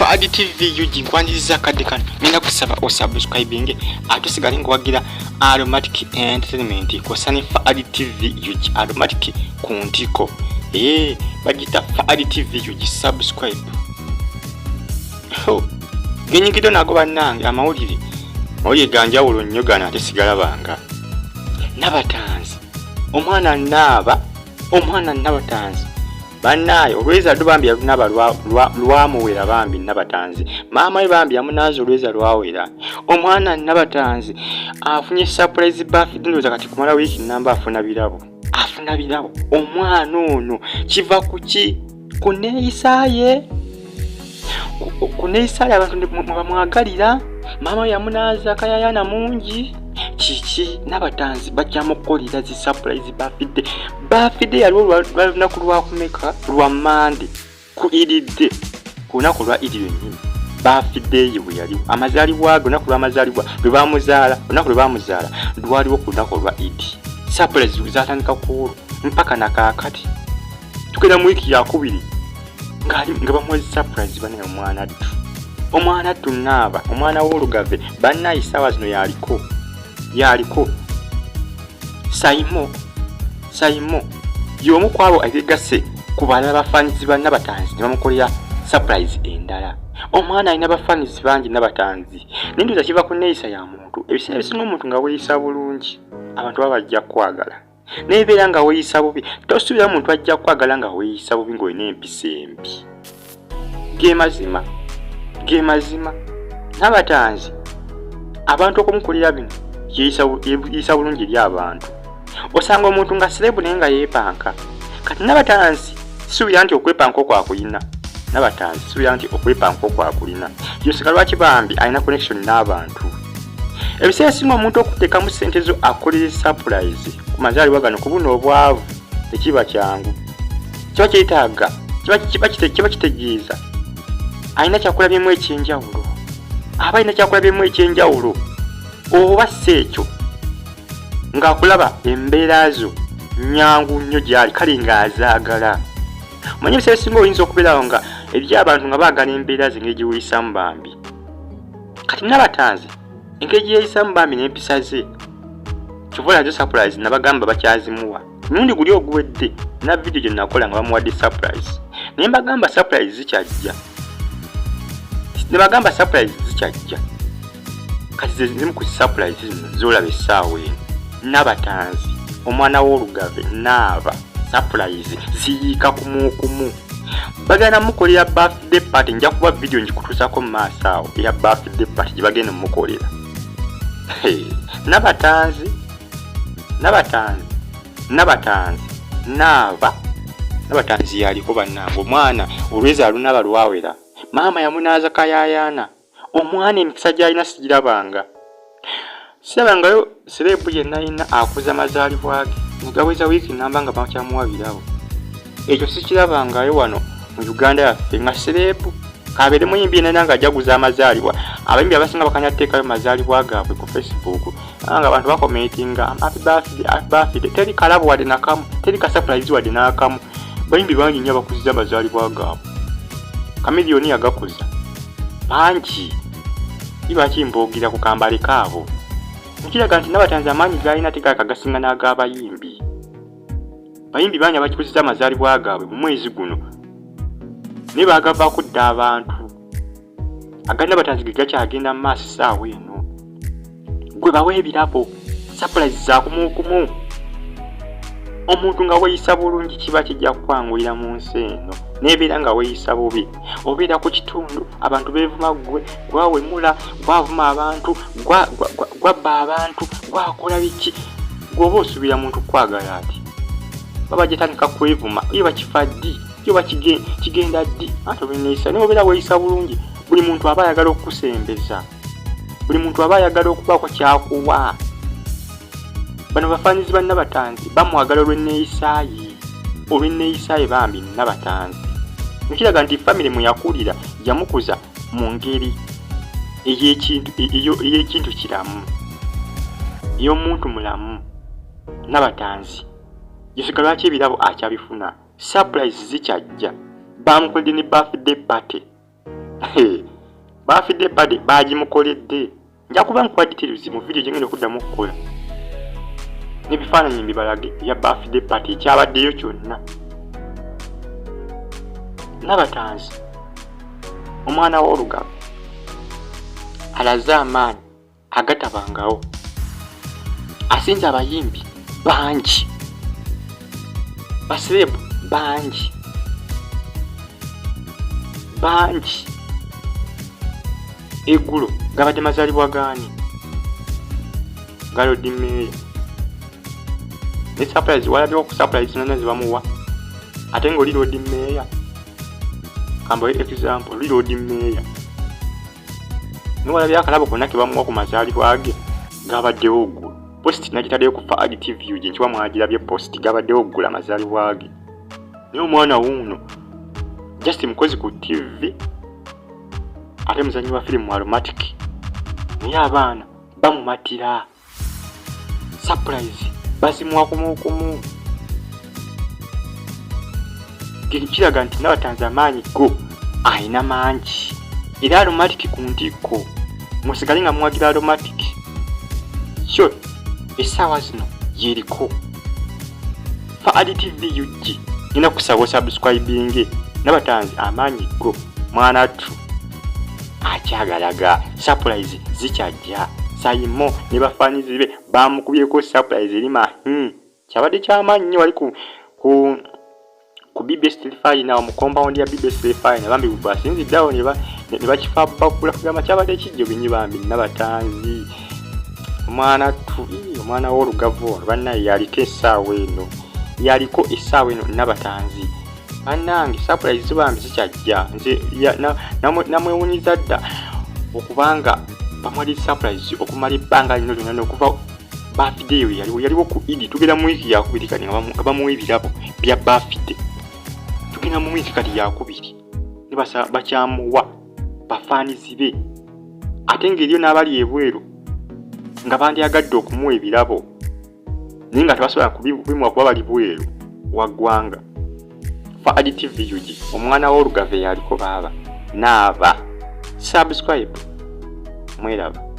Fadi TV yuji nkwaniriza kadde kano nina kusaba osubscribing ate sigale ngwagira Aromatic Entertainment kosani Fadi TV yuji Aromatic kuntiko bagita Fadi TV yuji subscribe genyigido nago bannange amawulire ganjawulo nnyo gana ate sigala banga Nabatanzi omwana Nabatanzi banaye olweza Bambi yalunaba lwamuwera Bambi Nabatanzi maama we Bambi yamunaza olweza lwawera omwana Nabatanzi afunye surprise birthday ndoza kati kumala wiki namba afuna birabo omwana ono kiva kuki kuneyisaye abantu bamwagalira maama yamunaza kayayana mungi kiki Nabatanzi bajja mukolera zi surprise birthday yalwo lunaku lwakumeka lwa Monday ku idide ku lunaku lwa idi yennyini birthday bwe yaliwo amazaalibwa go lunaku lw'amazaalibwa lwe bamuzaala lwaliwo ku lunaku lwa idi surprise zatandika kuolo mpaka nakakati tukenda mu wiki yakubiri nga bamuwezi surprise banaye omwana attu Naba omwana w'olugave bannaye ssaawa zino yaliko Saimo y'omu kwabo ategase ku balala bafaanizi ba Nabatanzi ne bamukolera surprise endala omwana alina bafaanizi bangi Nabatanzi ninduza kiva ku neeyisa ya muntu ebiseera ebisinga omuntu nga weeyisa bulungi abantu baba bajja kwagala nebeera nga weeyisa bubi tosuubira muntu ajja kwagala nga weeyisa bubi ng'olina empisa embi ge mazima Nabatanzi abantu okumukolera bino yeeyisa bulungi eri abantu osanga omuntu nga serebu naye nga yeepanka kati Nabatanzi suubira nti okwepanka okwakulina yosika lwaki Bambi alina connection n'abantu ebiseera ebisinga omuntu okuteekamu ssente zo akolera surprise ku mazaalibwa gano ku buno obwavu tekiba kyangu kiba kyetaaga kiba kitegeeza alina kyakulabyemu ekyenjawulo aba alina kyakulabyemu ekyenjawulo oba sekyo ng'akulaba embeera zo nyangu nnyo gyali kale ng'azaagala manye ebiseera ebisinga oyinza okubeerawo nga eri abantu nga baagala embeera ze engeri gyeweeyisamu Bambi kati Nabatanzi engeri gyeyeeyisamu Bambi n'empisa ze kyova nazo surprise nabagamba bakyazimuwa mulundi guli oguwedde na video gye nakola nga bamuwadde surprise naye mbagamba surprise zikyajja kati zimu ku surprise zino zolaba essaawa eno Nabatanzi omwana w'olugave Naba surprise ziyiika kumukumu bagenda mukolera birthday party nja kuba video njikutuusako mu maaso awo eya birthday party gye bagenda mukolera Nabatanzi yaliko bannange omwana olweza alunaba lwawera maama yamunaaza kayayana omwana emikisa gy'alina sigirabanga sirabangayo serebu yenna akuza amazaalibwa ge negaweza wiiki namba nga bakyamuwabirawo ekyo sikirabangayo wano mu Uganda yaffe nga serebu kabeere muyimbi yenna nga ajaguza amazaalibwa abayimbi abasinga bakanya teekayo mazaalibwa gaabwe ku Facebook nga abantu bakomentinga happy birthday teri kalabu wadde nakamu teri kasapulayizi wadde nakamu bayimbi bangi nnyo abakuziza amazaalibwa gaabwe kamiliyoni yagakuza bangi iba kimbogira ku kambale kaabo nkiraga nti Nabatanzi amaanyi gaalina tegakagasinga n'ag'abayimbi bayimbi bangi abakikuziza amazaalibwa gaabwe mu mwezi guno naye baagava kudda abantu aga Nabatanzi ge gakyagenda mu maaso essaawa eno gwe bawa ebirabo surprise zakumukumu omuntu nga weeyisa bulungi kiba kijja kukwanguyira mu nsi eno nebeera nga weeyisa bubi obeera ku kitundu abantu beevuma gwe gwawemula gwavuma abantu gwabba abantu gwakola biki gwoba osuubira muntu kwagala ati baba gyetandika kwevuma iyo bakifa ddi iyo bakigenda ddi ate obeneeyisa naye obeera weeyisa bulungi buli muntu aba ayagala okukusembeza buli muntu aba ayagala okubaako kyakuwa bano bafaanizi ba Nabatanzi bamwagala olw'enneeyisaaye Bambi Nabatanzi nkiraga nti famire mwe yakulira yamukuza mu ngeri ey'ekintu kiramu ey'omuntu mulamu Nabatanzi yosika lwaki ebirabo akyabifuna surprise zikyajja bamukoledde ne birthday party Bafidde bade bagimukoledde. Nja kuba nkuwa details mu video gyengenda okuddamu okukola. N'ebifaananyi mbibalage ya bafidde party ekyabaddeyo kyonna. Nabatanzi omwana w'olugabo alaze amaanyi agatabangawo. Asinza abayimbi bangi, baserebu bangi eggulo gabadde mazaalibwa gaani galodi meeya ne surprise walabyewo ku surprise nana zibamuwa ate ng'oli lodi meeya kambawe example oli lodi meeya niwalabye akalabo konna ke bamuwa ku mazaalibwa ge gabaddewo oggulo post nagitaddeyo ku Faadi TV gye nkiwa mwagirabye post gabaddewo oggula amazaalibwa ge naye omwana wuuno just mukozi ku TV ate muzanyi wa firimu aromatic naye abaana bamumatira surprise bazimuwa kumukumu kiraga nti Nabatanzi amaanyi go ayina mangi era aromatic ku ntikko musigale nga muwagira aromatic sure essaawa zino yeriko Faadi TV UG ina kusaba subscribing Nabatanzi amaanyi go mwana tu akyagalaga surprise zikyajja sayimo ne bafaanyizi be bamukubyeko surprise erima kyabadde ky'amaanyi nnyo wali ku BBS Telefine na mu compound ya BBS Telefine Bambi basinziddawo ne bakifa bakula kugamba kyabadde kijjo binyi Bambi Nabatanzi omwana w'olugavu bannaye yaliko essaawa eno Nabatanzi bannange surprise Bambi zikyajja nze namwewuunyiza dda okubanga bamwali surprise okumala ebbanga lino lyonna n'okuva birthday yaliwo ku Idi tugenda mu wiiki yakubiri kati nga bamuwa ebirabo bya birthday tugenda mu wiiki kati yakubiri ne bakyamuwa bafaanizi be ate ng'eriyo n'abali ebweru nga bandyagadde okumuwa ebirabo naye nga tebasobola kubimuwa kuba bali bweru wa ggwanga. Faadi TV UG omwana w'olugave yaliko baaba naaba subscribe mweraba.